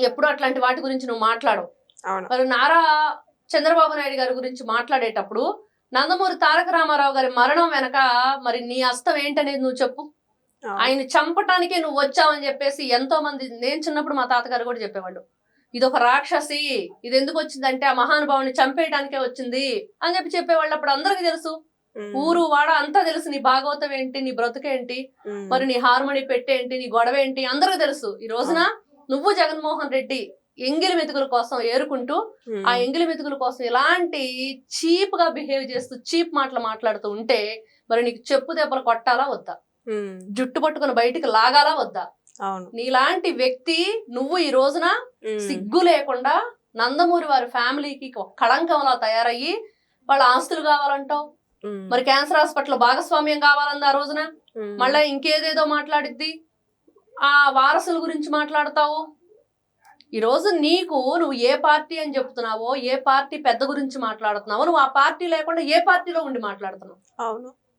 ఎప్పుడు అట్లాంటి వాటి గురించి నువ్వు మాట్లాడవు. అవును. మరి నారా చంద్రబాబు నాయుడు గారి గురించి మాట్లాడేటప్పుడు నందమూరి తారక రామారావు గారి మరణం వెనక మరి నీ హస్తం ఏంటనేది నువ్వు చెప్పు. ఆయన చంపటానికే నువ్వు వచ్చావని చెప్పేసి ఎంతో మంది, నేను చిన్నప్పుడు మా తాతగారు కూడా చెప్పేవాళ్ళు, ఇది ఒక రాక్షసి, ఇది ఎందుకు వచ్చిందంటే ఆ మహానుభావుని చంపేయడానికే వచ్చింది అని చెప్పేవాళ్ళు. అప్పుడు అందరికి తెలుసు, ఊరు వాడ అంతా తెలుసు, నీ భాగవతం ఏంటి, నీ బ్రతుకేంటి, మరి నీ హార్మోని పెట్టేంటి, నీ గొడవ ఏంటి అందరికి తెలుసు. ఈ రోజున నువ్వు జగన్మోహన్ రెడ్డి ఎంగిలి మెతుకుల కోసం ఏరుకుంటూ ఆ ఎంగిలి మెతుకుల కోసం ఇలాంటి చీప్ గా బిహేవ్ చేస్తూ చీప్ మాటలు మాట్లాడుతూ ఉంటే మరి నీకు చెప్పు దెబ్బలు కొట్టాలా వద్దా, జుట్టు పట్టుకుని బయటికి లాగాలా వద్దా? నీలాంటి వ్యక్తి నువ్వు ఈ రోజున సిగ్గు లేకుండా నందమూరి వారి ఫ్యామిలీకి కళంకంలా తయారయ్యి వాళ్ళ ఆస్తులు కావాలంటావు, మరి క్యాన్సర్ హాస్పిటల్ భాగస్వామ్యం కావాలంది ఆ రోజున, మళ్ళా ఇంకేదేదో మాట్లాడిద్ది, ఆ వారసుల గురించి మాట్లాడతావు. ఈ రోజు నువ్వు ఏ పార్టీ అని చెప్తున్నావో, ఏ పార్టీ పెద్ద గురించి మాట్లాడుతున్నావో, నువ్వు ఆ పార్టీ లేకుండా ఏ పార్టీలో ఉండి మాట్లాడుతున్నావు? అవును.